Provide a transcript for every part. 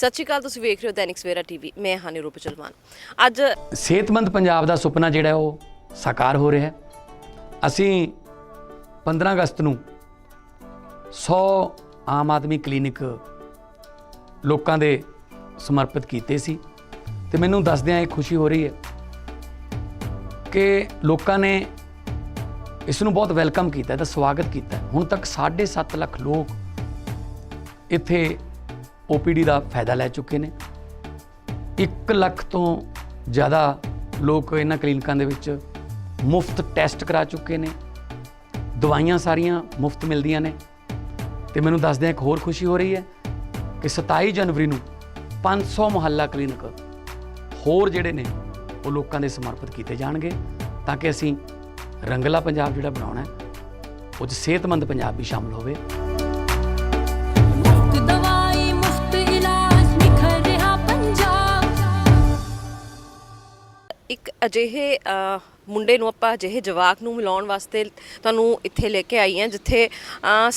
ਸਤਿ ਸ਼੍ਰੀ ਅਕਾਲ, ਤੁਸੀਂ ਵੇਖ ਰਹੇ ਹੋ ਦੈਨਿਕ ਸਵੇਰਾ ਟੀਵੀ। ਮੈਂ ਹਾਂ ਨਿਰੂਪ ਚਲਮਾਨ। ਅੱਜ ਸਿਹਤਮੰਦ ਪੰਜਾਬ ਦਾ ਸੁਪਨਾ ਜਿਹੜਾ ਉਹ ਸਾਕਾਰ ਹੋ ਰਿਹਾ ਹੈ। ਅਸੀਂ 15 ਅਗਸਤ ਨੂੰ 100 ਆਮ ਆਦਮੀ ਕਲੀਨਿਕ ਲੋਕਾਂ ਦੇ ਸਮਰਪਿਤ ਕੀਤੇ ਸੀ ਤੇ ਮੈਨੂੰ ਦੱਸਦਿਆਂ ਇਹ ਖੁਸ਼ੀ ਹੋ ਰਹੀ ਹੈ ਕਿ ਲੋਕਾਂ ਨੇ ਇਸ ਨੂੰ ਬਹੁਤ ਵੈਲਕਮ ਕੀਤਾ ਤੇ ਸਵਾਗਤ ਕੀਤਾ। ਹੁਣ ਤੱਕ 7.5 ਲੱਖ ਲੋਕ ਇੱਥੇ OPD ਦਾ ਫਾਇਦਾ ਲੈ ਚੁੱਕੇ ਨੇ। 1 ਲੱਖ ਤੋਂ ਜ਼ਿਆਦਾ ਲੋਕ ਇਹਨਾਂ ਕਲੀਨਿਕਾਂ ਦੇ ਵਿੱਚ ਮੁਫਤ ਟੈਸਟ ਕਰਾ ਚੁੱਕੇ ਨੇ। ਦਵਾਈਆਂ ਸਾਰੀਆਂ ਮੁਫਤ ਮਿਲਦੀਆਂ ਨੇ ਤੇ ਮੈਨੂੰ ਦੱਸਦਿਆਂ ਇੱਕ ਹੋਰ ਖੁਸ਼ੀ ਹੋ ਰਹੀ ਹੈ ਕਿ 27 ਜਨਵਰੀ ਨੂੰ 500 ਮੁਹੱਲਾ ਕਲੀਨਿਕ ਹੋਰ ਜਿਹੜੇ ਨੇ ਉਹ ਲੋਕਾਂ ਦੇ ਸਮਰਪਿਤ ਕੀਤੇ ਜਾਣਗੇ ਤਾਂ ਕਿ ਅਸੀਂ ਰੰਗਲਾ ਪੰਜਾਬ ਜਿਹੜਾ ਬਣਾਉਣਾ ਹੈ ਉਹ 'ਚ ਸਿਹਤਮੰਦ ਪੰਜਾਬ ਵੀ ਸ਼ਾਮਲ ਹੋਵੇ। ਇੱਕ ਅਜਿਹੇ ਮੁੰਡੇ ਨੂੰ ਆਪਾਂ ਅਜਿਹੇ ਜਵਾਕ ਨੂੰ ਮਿਲਾਉਣ ਵਾਸਤੇ ਤੁਹਾਨੂੰ ਇੱਥੇ ਲੈ ਕੇ ਆਈ ਹਾਂ ਜਿੱਥੇ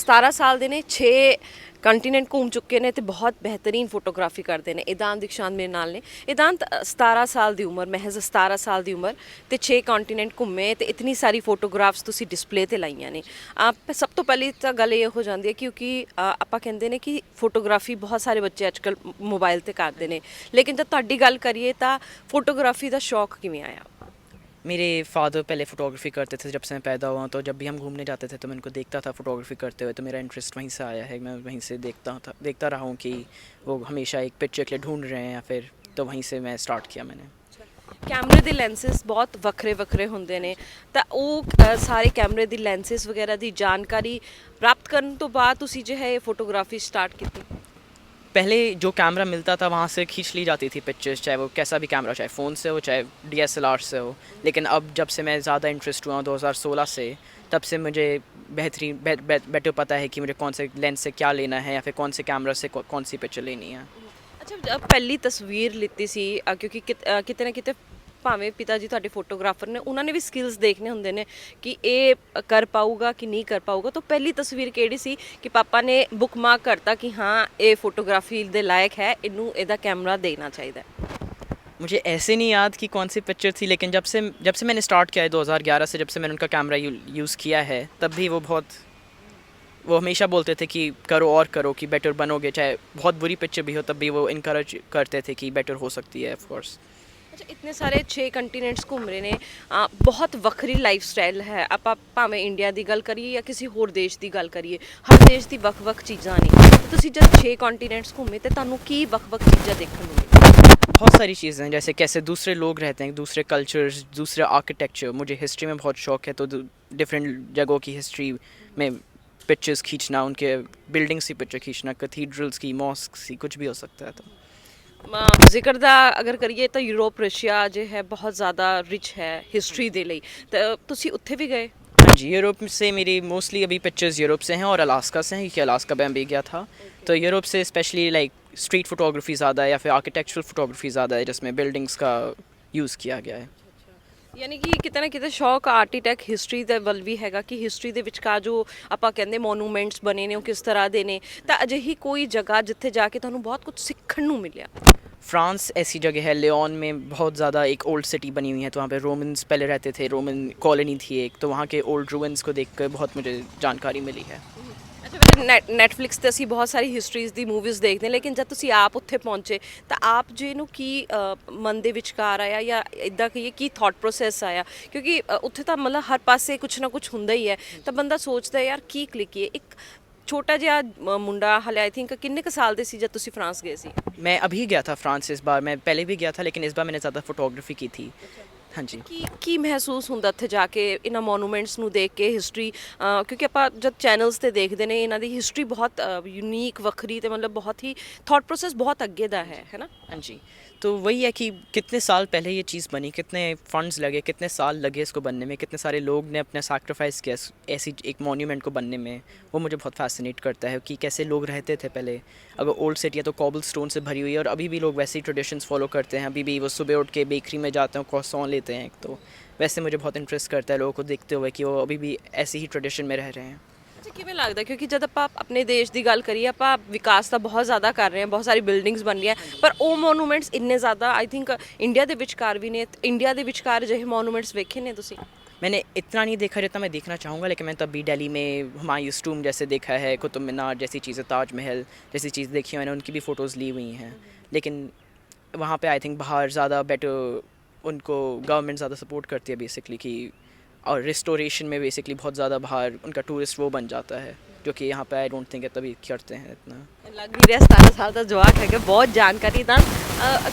17 ਸਾਲ ਦੇ ਨੇ, 6 ਕੰਟੀਨੈਂਟ ਘੁੰਮ ਚੁੱਕੇ ਨੇ ਤੇ ਬਹੁਤ ਬਿਹਤਰੀਨ ਫੋਟੋਗ੍ਰਾਫੀ ਕਰਦੇ ਨੇ। ਇਦਾਨ ਦੀਕਸ਼ਾਂਤ ਮੇਰੇ ਨਾਲ ਨੇ। ਇਦਾਨ 17 ਸਾਲ ਦੀ ਉਮਰ, ਮਹਿਜ਼ 17 ਸਾਲ ਦੀ ਉਮਰ ਤੇ 6 ਕੰਟੀਨੈਂਟ ਘੁੰਮੇ ਤੇ ਇਤਨੀ ਸਾਰੀ ਫੋਟੋਗ੍ਰਾਫਸ ਤੁਸੀਂ ਡਿਸਪਲੇ ਤੇ ਲਾਈਆਂ ਨੇ। ਸਭ ਤੋਂ ਪਹਿਲੀ ਤਾਂ ਗੱਲ ਇਹ ਹੋ ਜਾਂਦੀ ਹੈ ਕਿਉਂਕਿ ਆਪਾਂ ਕਹਿੰਦੇ ਨੇ ਕਿ ਫੋਟੋਗ੍ਰਾਫੀ ਬਹੁਤ ਸਾਰੇ ਬੱਚੇ ਅੱਜ ਕੱਲ੍ਹ ਮੋਬਾਈਲ ਤੇ ਕਰਦੇ ਨੇ, ਲੇਕਿਨ ਜਦ ਤੁਹਾਡੀ ਗੱਲ ਕਰੀਏ ਤਾਂ ਫੋਟੋਗ੍ਰਾਫੀ ਦਾ ਸ਼ੌਕ ਕਿਵੇਂ आया? मेरे फादर पहले फ़ोटोग्राफ़ी करते थे। जब से मैं पैदा हुआ तो जब भी हम घूमने जाते थे तो मैं उनको देखता था फ़ोटोग्राफ़ी करते हुए, तो मेरा इंटरेस्ट वहीं से आया है। मैं वहीं से देखता रहा हूँ कि वो हमेशा एक पिक्चर के लिए ढूंढ रहे हैं या फिर, तो वहीं से मैं स्टार्ट किया मैंने। ਕੈਮਰੇ ਦੇ ਲੈਂਸਿਸ ਬਹੁਤ ਵੱਖਰੇ ਹੁੰਦੇ ਨੇ ਤਾਂ ਉਹ ਸਾਰੇ ਕੈਮਰੇ ਦੀ ਲੈਂਸਿਸ ਵਗੈਰਾ ਦੀ ਜਾਣਕਾਰੀ ਪ੍ਰਾਪਤ ਕਰਨ ਤੋਂ ਬਾਅਦ ਤੁਸੀਂ ਜੋ ਹੈ ਇਹ ਫੋਟੋਗ੍ਰਾਫੀ ਸਟਾਰਟ ਕੀਤੀ? पहले जो कैमरा मिलता था वहाँ से खींच ली जाती थी पिक्चर्स, चाहे वो कैसा भी कैमरा, चाहे फ़ोन से हो चाहे DSLR से हो। लेकिन अब जब से मैं ज़्यादा इंटरेस्ट हुआ 2016 से, तब से मुझे बेटर पता है कि मुझे कौन से लेंस से क्या लेना है या फिर कौन से कैमरा से कौन सी पिक्चर लेनी है। ਅੱਛਾ, ਪਹਿਲੀ ਤਸਵੀਰ ਲਿੱਤੀ ਸੀ ਕਿਉਂਕਿ ਕਿਤੇ ਨਾ ਕਿਤੇ ਭਾਵੇਂ ਪਿਤਾ ਜੀ ਤੁਹਾਡੇ ਫੋਟੋਗ੍ਰਾਫਰ ਨੇ, ਉਹਨਾਂ ਨੇ ਵੀ ਸਕਿੱਲਸ ਦੇਖਣੇ ਹੁੰਦੇ ਨੇ ਕਿ ਇਹ ਕਰ ਪਾਊਗਾ ਕਿ ਨਹੀਂ ਕਰ ਪਾਊਗਾ। ਤਾਂ ਪਹਿਲੀ ਤਸਵੀਰ ਕਿਹੜੀ ਸੀ ਕਿ ਪਾਪਾ ਨੇ ਬੁੱਕ ਮਾਰਕ ਕਰਤਾ ਕਿ ਹਾਂ ਇਹ ਫੋਟੋਗ੍ਰਾਫੀ ਦੇ ਲਾਇਕ ਹੈ, ਇਹਨੂੰ ਇਹਦਾ कैमरा देना चाहिए? मुझे ऐसे नहीं याद कि कौन सी पिक्चर थी, लेकिन जब से मैंने स्टार्ट किया है 2011 से, जब से मैंने उनका कैमरा यूज़ किया है, तब भी वो हमेशा बोलते थे कि करो और करो कि बेटर बनोगे। चाहे बहुत बुरी पिक्चर भी हो तब भी वो इनकरेज करते थे कि बेटर हो सकती है। ऑफ कोर्स ਅੱਛਾ, ਇਤਨੇ ਸਾਰੇ 6 ਕੰਟੀਨੈਂਟਸ ਘੁੰਮ ਰਹੇ ਨੇ, ਬਹੁਤ ਵੱਖਰੀ ਲਾਈਫ ਸਟਾਈਲ ਹੈ। ਆਪਾਂ ਭਾਵੇਂ ਇੰਡੀਆ ਦੀ ਗੱਲ ਕਰੀਏ ਜਾਂ ਕਿਸੇ ਹੋਰ ਦੇਸ਼ ਦੀ ਗੱਲ ਕਰੀਏ, ਹਰ ਦੇਸ਼ ਦੀ ਵੱਖ-ਵੱਖ ਚੀਜ਼ਾਂ ਨੇ। ਤੁਸੀਂ ਜਦ 6 ਕੰਟੀਨੈਂਟਸ ਘੁੰਮੇ ਤੇ ਤੁਹਾਨੂੰ ਕੀ ਵੱਖ-ਵੱਖ ਚੀਜ਼ਾਂ ਦੇਖਣ ਨੂੰ ਮਿਲੀਆਂ? बहुत सारी चीज़ें हैं, जैसे कैसे दूसरे लोग रहते हैं, दूसरे कल्चर्स, दूसरे आर्किटेक्चर। मुझे हिस्ट्री में बहुत शौक है, तो डिफरेंट जगहों की हिस्ट्री में पिक्चर्स खींचना, उनके बिल्डिंग्स की पिक्चर खींचना, कैथीड्रल्स की, मॉस्क्स की, कुछ भी हो सकता है। तो ਜ਼ਿਕਰ ਦਾ ਅਗਰ ਕਰੀਏ ਤਾਂ ਯੂਰਪ, ਰਸ਼ੀਆ ਜੋ ਹੈ ਬਹੁਤ ਜ਼ਿਆਦਾ ਰਿਚ ਹੈ ਹਿਸਟਰੀ ਦੇ ਲਈ, ਤਾਂ ਤੁਸੀਂ ਉੱਥੇ ਵੀ ਗਏ? हाँ जी, यूरोप से मेरी मोस्टली अभी पिक्चर्स यूरोप से हैं और अलास्का से हैं, क्योंकि अलास्का में भी गया था। तो यूरोप से स्पेशली लाइक स्ट्रीट फोटोग्राफी ज़्यादा है या फिर आर्किटेक्चरल फोटोग्राफी ज़्यादा है, जिसमें बिल्डिंग्स का यूज़ किया गया है। ਯਾਨੀ ਕਿ ਕਿਤੇ ਨਾ ਕਿਤੇ ਸ਼ੌਕ ਆਰਕੀਟੈਕਟ ਹਿਸਟਰੀ ਦੇ ਵੱਲ ਵੀ ਹੈਗਾ ਕਿ ਹਿਸਟਰੀ ਦੇ ਵਿਚਕਾਰ ਜੋ ਆਪਾਂ ਕਹਿੰਦੇ ਮੋਨੂਮੈਂਟਸ ਬਣੇ ਨੇ ਉਹ ਕਿਸ ਤਰ੍ਹਾਂ ਦੇ ਨੇ, ਤਾਂ ਅਜਿਹੀ ਕੋਈ ਜਗ੍ਹਾ ਜਿੱਥੇ ਜਾ ਕੇ ਤੁਹਾਨੂੰ ਬਹੁਤ ਕੁਝ ਸਿੱਖਣ ਨੂੰ ਮਿਲਿਆ? फ्रांस ऐसी जगह है, लियोन में बहुत ज़्यादा एक ओल्ड सिटी बनी हुई है, तो वहाँ पे रोमन्स पहले रहते थे, रोमन कॉलोनी थी एक, तो वहाँ के ओल्ड रूइंस को देख कर बहुत मुझे जानकारी मिली है। ਅੱਛਾ, ਵੈਸੇ ਨੈਟਫਲਿਕਸ ਤੇ ਅਸੀਂ ਬਹੁਤ ਸਾਰੀ ਹਿਸਟਰੀਜ਼ ਦੀ ਮੂਵੀਜ਼ ਦੇਖਦੇ ਹਾਂ, ਲੇਕਿਨ ਜਦ ਤੁਸੀਂ ਆਪ ਉੱਥੇ ਪਹੁੰਚੇ ਤਾਂ ਆਪ ਜੀ ਨੂੰ ਕੀ ਮਨ ਦੇ ਵਿਚਕਾਰ ਆਇਆ ਜਾਂ ਇੱਦਾਂ ਕਹੀਏ ਕੀ ਥਾਟ ਪ੍ਰੋਸੈਸ ਆਇਆ? ਕਿਉਂਕਿ ਉੱਥੇ ਤਾਂ ਮਤਲਬ ਹਰ ਪਾਸੇ ਕੁਛ ਨਾ ਕੁਛ ਹੁੰਦਾ ਹੀ ਹੈ, ਤਾਂ ਬੰਦਾ ਸੋਚਦਾ ਯਾਰ ਕੀ ਕਲਿੱਕੀਏ। ਇੱਕ ਛੋਟਾ ਜਿਹਾ ਮੁੰਡਾ ਹਾਲੇ ਆਈ ਥਿੰਕ ਕਿੰਨੇ ਕੁ ਸਾਲ ਦੇ ਸੀ ਜਦ ਤੁਸੀਂ ਫਰਾਂਸ ਗਏ ਸੀ? मैं अभी गया था फ्रांस इस बार, मैं पहले भी गया था लेकिन इस बार मैंने ज़्यादा फोटोग्राफी की थी। हाँ जी। ਕੀ ਮਹਿਸੂਸ ਹੁੰਦਾ ਉੱਥੇ ਜਾ ਕੇ ਇਹਨਾਂ ਮੋਨੂਮੈਂਟਸ ਨੂੰ ਦੇਖ ਕੇ? ਹਿਸਟਰੀ ਕਿਉਂਕਿ ਆਪਾਂ ਜਦ ਚੈਨਲਸ ਤੇ ਦੇਖਦੇ ਨੇ ਇਹਨਾਂ ਦੀ ਹਿਸਟਰੀ ਬਹੁਤ ਯੂਨੀਕ, ਵੱਖਰੀ ਤੇ ਮਤਲਬ ਬਹੁਤ ਹੀ ਥਾਟ ਪ੍ਰੋਸੈਸ ਬਹੁਤ ਅੱਗੇ ਦਾ है ना? हाँ जी, तो वही है कि कितने साल पहले ये चीज़ बनी, कितने फंड्स लगे, कितने साल लगे इसको बनने में, कितने सारे लोग ने अपना सैक्रिफाइस किया ऐसी एक मॉन्यूमेंट को बनने में। वो मुझे बहुत फैसिनेट करता है कि कैसे लोग रहते थे पहले। अगर ओल्ड सिटी है तो कॉबल स्टोन से भरी हुई है और अभी भी लोग वैसे ही ट्रेडिशंस फॉलो करते हैं। अभी भी वो सुबह उठ के बेकरी में जाते हैं, क्रॉसॉन लेते हैं एक, तो वैसे मुझे बहुत इंटरेस्ट करता है लोगों को देखते हुए कि वो अभी भी ऐसे ही ट्रेडिशन में रह रहे हैं। ਅੱਛਾ ਕਿਵੇਂ ਲੱਗਦਾ ਕਿਉਂਕਿ ਜਦ ਆਪਾਂ ਆਪਣੇ ਦੇਸ਼ ਦੀ ਗੱਲ ਕਰੀਏ ਆਪਾਂ ਵਿਕਾਸ ਤਾਂ ਬਹੁਤ ਜ਼ਿਆਦਾ ਕਰ ਰਹੇ ਹਾਂ ਬਹੁਤ ਸਾਰੀ ਬਿਲਡਿੰਗਸ ਬਣ ਰਹੀਆਂ ਪਰ ਉਹ ਮੋਨੂਮੈਂਟਸ ਇੰਨੇ ਜ਼ਿਆਦਾ ਆਈ ਥਿੰਕ ਇੰਡੀਆ ਦੇ ਵਿਚਕਾਰ ਵੀ ਨੇ ਇੰਡੀਆ ਦੇ ਵਿਚਕਾਰ ਜਿਹੇ ਮੋਨੂਮੈਂਟਸ ਵੇਖੇ ਨੇ ਤੁਸੀਂ मैंने इतना नहीं देखा जितना मैं देखना चाहूँगा, लेकिन मैंने तब भी दिल्ली में हुमायूं टूम जैसे देखा है, कुतुब मीनार जैसी चीज़ें, ताजमहल जैसी चीज़ देखी है मैंने, उनकी भी फ़ोटोज़ ली हुई हैं। लेकिन वहाँ पे आई थिंक बाहर ज़्यादा बेटर उनको गवर्नमेंट ज़्यादा सपोर्ट करती है बेसिकली कि, और रिस्टोरेशन में बेसिकली बहुत ज़्यादा बाहर उनका टूरिस्ट वो बन जाता है, जो कि यहाँ पे आई डोंट थिंक तभी करते हैं इतना। ਲੱਗ ਨਹੀਂ ਰਿਹਾ 17 ਸਾਲ ਦਾ ਜਵਾਕ ਹੈਗਾ ਬਹੁਤ ਜਾਣਕਾਰੀ ਤਾਂ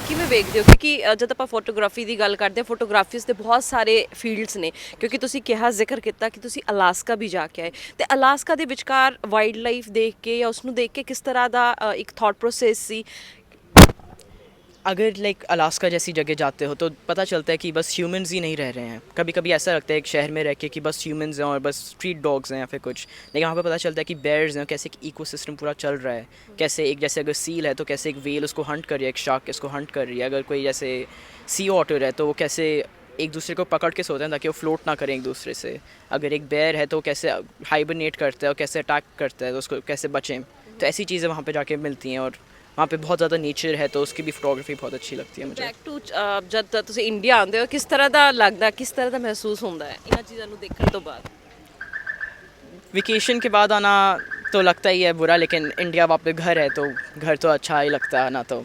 ਕਿਵੇਂ ਵੇਖਦੇ ਹੋ ਕਿਉਂਕਿ ਜਦ ਆਪਾਂ ਫੋਟੋਗ੍ਰਾਫੀ ਦੀ ਗੱਲ ਕਰਦੇ ਹਾਂ ਫੋਟੋਗ੍ਰਾਫੀਸ ਦੇ ਬਹੁਤ ਸਾਰੇ ਫੀਲਡਸ ਨੇ ਕਿਉਂਕਿ ਤੁਸੀਂ ਕਿਹਾ ਜ਼ਿਕਰ ਕੀਤਾ ਕਿ ਤੁਸੀਂ ਅਲਾਸਕਾ ਵੀ ਜਾ ਕੇ ਆਏ ਤੇ ਅਲਾਸਕਾ ਦੇ ਵਿਚਕਾਰ ਵਾਈਲਡ ਲਾਈਫ ਦੇਖ ਕੇ ਜਾਂ ਉਸ ਨੂੰ ਦੇਖ ਕੇ ਕਿਸ ਤਰ੍ਹਾਂ ਦਾ ਇੱਕ ਥਾਟ ਪ੍ਰੋਸੈਸ ਸੀ अगर लाइक अलास्का जैसी जगह जाते हो तो पता चलता है कि बस ह्यूमंस ही नहीं रह रहे हैं। कभी कभी ऐसा लगता है एक शहर में रह के कि बस ह्यूमंस हैं और बस स्ट्रीट डॉग्स हैं या फिर कुछ, लेकिन वहाँ पे पता चलता है कि बेयर्स हैं, कैसे एक इकोसिस्टम पूरा चल रहा है, कैसे एक जैसे अगर सील है तो कैसे एक वेल उसको हंट कर रही है, एक शार्क इसको हंट कर रही है, अगर कोई जैसे सी ऑटर है तो वो कैसे एक दूसरे को पकड़ के सोते हैं ताकि वो फ्लोट ना करें एक दूसरे से, अगर एक बेयर है तो कैसे हाइबरनेट करता है और कैसे अटैक करता है तो उसको कैसे बचें। तो ऐसी चीज़ें वहाँ पे जाके मिलती हैं और वहाँ पे बहुत ज़्यादा नेचर है तो उसकी भी फोटोग्राफी बहुत अच्छी लगती है मुझे। ਬੈਕ ਟੂ ਜਦ ਤੁਸੀਂ ਇੰਡੀਆ ਆਉਂਦੇ ਹੋ ਕਿਸ ਤਰ੍ਹਾਂ ਦਾ ਲੱਗਦਾ ਕਿਸ ਤਰ੍ਹਾਂ ਦਾ ਮਹਿਸੂਸ ਹੁੰਦਾ ਹੈ ਇਹਨਾਂ ਚੀਜ਼ਾਂ ਨੂੰ ਦੇਖਣ ਤੋਂ ਬਾਅਦ वेकेशन के बाद आना तो लगता ही है बुरा, लेकिन इंडिया वापस घर है तो घर तो अच्छा ही लगता है ना। तो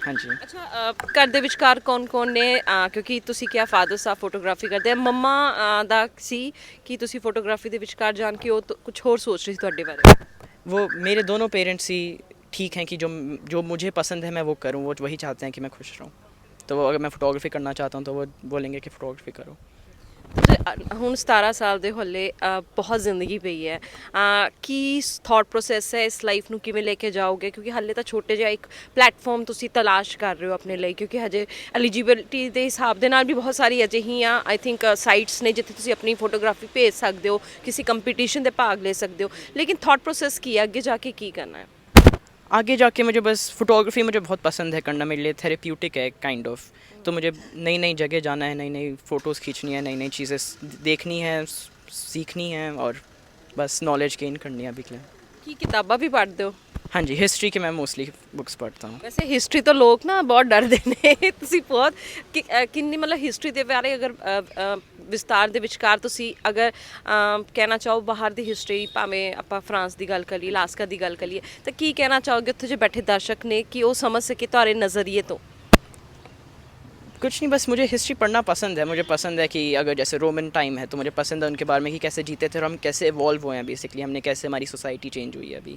हाँ जी। ਅੱਛਾ ਘਰ ਦੇ ਵਿਚਕਾਰ ਕੌਣ ਨੇ ਕਿਉਂਕਿ ਤੁਸੀਂ ਕਿਹਾ ਫਾਦਰ ਸਾਹਿਬ ਫੋਟੋਗ੍ਰਾਫੀ ਕਰਦੇ ਆ ਮੰਮਾ ਦਾ ਸੀ ਕਿ ਤੁਸੀਂ ਫੋਟੋਗ੍ਰਾਫੀ ਦੇ ਵਿਚਕਾਰ ਜਾਣ ਕੇ ਉਹ ਕੁਝ ਹੋਰ ਸੋਚ ਰਹੀ ਸੀ ਤੁਹਾਡੇ ਬਾਰੇ वो मेरे दोनों पेरेंट्स ही ठीक हैं कि जो जो मुझे पसंद है मैं वो करूँ, वो वही चाहते हैं कि मैं खुश रहूँ। तो वो अगर मैं फ़ोटोग्राफी करना चाहता हूँ तो वो बोलेंगे कि फ़ोटोग्राफी करो। ਹੁਣ 17 ਸਾਲ ਦੇ ਹੌਲੇ ਬਹੁਤ ਜ਼ਿੰਦਗੀ ਪਈ ਹੈ ਕੀ ਥਾਟ ਪ੍ਰੋਸੈਸ ਹੈ ਇਸ ਲਾਈਫ ਨੂੰ ਕਿਵੇਂ ਲੈ ਕੇ ਜਾਓਗੇ ਕਿਉਂਕਿ ਹਾਲੇ ਤਾਂ ਛੋਟੇ ਜਿਹਾ ਇੱਕ ਪਲੇਟਫਾਰਮ ਤੁਸੀਂ ਤਲਾਸ਼ ਕਰ ਰਹੇ ਹੋ ਆਪਣੇ ਲਈ ਕਿਉਂਕਿ ਹਜੇ ਐਲੀਜੀਬਿਲਟੀ ਦੇ ਹਿਸਾਬ ਦੇ ਨਾਲ ਵੀ ਬਹੁਤ ਸਾਰੀ ਅਜਿਹੀਆਂ ਆਈ ਥਿੰਕ ਸਾਈਟਸ ਨੇ ਜਿੱਥੇ ਤੁਸੀਂ ਆਪਣੀ ਫੋਟੋਗ੍ਰਾਫੀ ਭੇਜ ਸਕਦੇ ਹੋ ਕਿਸੇ ਕੰਪੀਟੀਸ਼ਨ ਦੇ ਭਾਗ ਲੈ ਸਕਦੇ ਹੋ ਲੇਕਿਨ ਥਾਟ ਪ੍ਰੋਸੈਸ ਕੀ ਹੈ ਅੱਗੇ ਜਾ ਕੇ ਕੀ ਕਰਨਾ ਹੈ आगे जाके मुझे बस फ़ोटोग्राफी मुझे बहुत पसंद है करना, मेरे लिए थेरेप्यूटिक है काइंड ऑफ। तो मुझे नई नई जगह जाना है, नई नई फ़ोटोज़ खींचनी है, नई नई चीज़ें देखनी है, सीखनी है और बस नॉलेज गेन करनी है अभी के लिए। ਕੀ ਕਿਤਾਬਾਂ ਵੀ ਪੜ੍ਹਦੇ ਹੋ हाँ जी, हिस्ट्री की मैं मोस्टली बुक्स पढ़ता हूँ। ਵੈਸੇ ਹਿਸਟਰੀ ਤੋਂ ਲੋਕ ਨਾ ਬਹੁਤ ਡਰਦੇ ਨੇ ਤੁਸੀਂ ਬਹੁਤ ਕਿੰਨੀ ਮਤਲਬ ਹਿਸਟਰੀ ਦੇ ਬਾਰੇ ਅਗਰ ਵਿਸਤਾਰ ਦੇ ਵਿਚਕਾਰ ਤੁਸੀਂ ਅਗਰ ਕਹਿਣਾ ਚਾਹੋ ਬਾਹਰ ਦੀ ਹਿਸਟਰੀ ਭਾਵੇਂ ਆਪਾਂ ਫਰਾਂਸ ਦੀ ਗੱਲ ਕਰੀਏ ਅਲਾਸਕਾ ਦੀ ਗੱਲ ਕਰੀਏ ਤਾਂ ਕੀ ਕਹਿਣਾ ਚਾਹੋਗੇ ਉੱਥੇ ਜੇ ਬੈਠੇ ਦਰਸ਼ਕ ਨੇ ਕਿ ਉਹ ਸਮਝ ਸਕੇ ਤੁਹਾਡੇ ਨਜ਼ਰੀਏ ਤੋਂ कुछ नहीं, बस मुझे हिस्ट्री पढ़ना पसंद है। मुझे पसंद है कि अगर जैसे रोमन टाइम है तो मुझे पसंद है उनके बारे में कि कैसे जीते थे और हम कैसे इवॉल्व हुए हैं बेसिकली, हमने कैसे हमारी सोसाइटी चेंज हुई है अभी।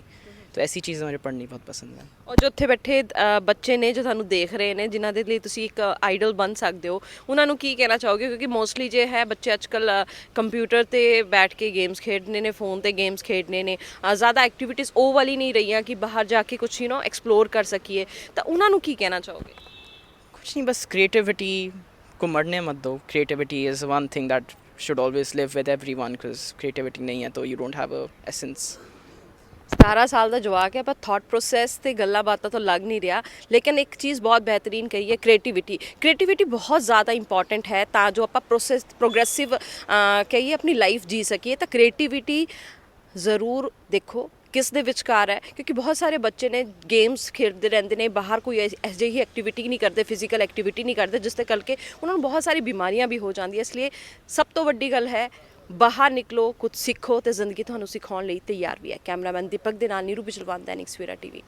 तो ऐसी चीज़ें मुझे पढ़नी बहुत पसंद है। ਔਰ ਜੋ ਉੱਥੇ ਬੈਠੇ ਬੱਚੇ ਨੇ ਜੋ ਤੁਹਾਨੂੰ ਦੇਖ ਰਹੇ ਨੇ ਜਿਨ੍ਹਾਂ ਦੇ ਲਈ ਤੁਸੀਂ ਇੱਕ ਆਈਡਲ ਬਣ ਸਕਦੇ ਹੋ ਉਹਨਾਂ ਨੂੰ ਕੀ ਕਹਿਣਾ ਚਾਹੋਗੇ ਕਿਉਂਕਿ ਮੋਸਟਲੀ ਜੇ ਹੈ ਬੱਚੇ ਅੱਜਕੱਲ ਕੰਪਿਊਟਰ ਤੇ ਬੈਠ ਕੇ ਗੇਮਸ ਖੇਡਣੇ ਨੇ ਫੋਨ ਤੇ ਗੇਮਸ ਖੇਡਣੇ ਨੇ ਜ਼ਿਆਦਾ ਐਕਟੀਵਿਟੀਜ਼ ਉਹ ਵਾਲੀ ਨਹੀਂ ਰਹੀਆਂ ਕਿ ਬਾਹਰ ਜਾ ਕੇ ਕੁਝ ਐਕਸਪਲੋਰ ਕਰ ਸਕੀਏ ਤਾਂ ਉਹਨਾਂ ਨੂੰ ਕੀ ਕਹਿਣਾ ਚਾਹੋਗੇ कुछ नहीं, बस क्रिएटिविटी को मरने मत दो। Creativity is one thing that should always live with everyone, because creativity नहीं है तो you don't have a essence. 17 ਸਾਲ ਦਾ ਜਵਾਕ ਹੈ ਪਰ ਥਾਟ ਪ੍ਰੋਸੈਸ ਤੇ ਗੱਲਾਂ ਬਾਤਾਂ ਤੋਂ ਲੱਗ ਨਹੀਂ ਰਿਹਾ ਲੇਕਿਨ ਇੱਕ ਚੀਜ਼ ਬਹੁਤ ਬਿਹਤਰੀਨ ਕਹੀ ਹੈ ਕ੍ਰੀਏਟੀਵਿਟੀ ਬਹੁਤ ਜ਼ਿਆਦਾ ਇੰਪੋਰਟੈਂਟ ਹੈ ਤਾਂ ਜੋ ਆਪਾਂ ਪ੍ਰੋਗਰੈਸਿਵ ਕਹੀਏ ਆਪਣੀ ਲਾਈਫ ਜੀ ਸਕੀਏ ਤਾਂ ਕ੍ਰੀਏਟੀਵਿਟੀ ਜ਼ਰੂਰ ਦੇਖੋ ਕਿਸ ਦੇ ਵਿਚਕਾਰ ਹੈ ਕਿਉਂਕਿ ਬਹੁਤ ਸਾਰੇ ਬੱਚੇ ਨੇ ਗੇਮਸ ਖੇਡਦੇ ਰਹਿੰਦੇ ਨੇ ਬਾਹਰ ਕੋਈ ਅਜਿਹੀ ਐਕਟੀਵਿਟੀ ਨਹੀਂ ਕਰਦੇ ਫਿਜ਼ੀਕਲ ਐਕਟੀਵਿਟੀ ਨਹੀਂ ਕਰਦੇ ਜਿਸ ਦੇ ਕਰਕੇ ਉਹਨਾਂ ਨੂੰ ਬਹੁਤ ਸਾਰੀ ਬਿਮਾਰੀਆਂ ਵੀ ਹੋ ਜਾਂਦੀਆਂ ਇਸ ਲਈ ਸਭ ਤੋਂ ਵੱਡੀ ਗੱਲ ਹੈ ਬਾਹਰ ਨਿਕਲੋ ਕੁਝ ਸਿੱਖੋ ਤੇ ਜ਼ਿੰਦਗੀ ਤੁਹਾਨੂੰ ਸਿਖਾਉਣ ਲਈ ਤਿਆਰ ਵੀ ਹੈ ਕੈਮਰਾਮੈਨ ਦੀਪਕ ਦੇ ਨਾਲ ਨੀਰੂ ਬਿਜਲਵਾਨ ਦੈਨਿਕ ਸਵੇਰਾ ਟੀਵੀ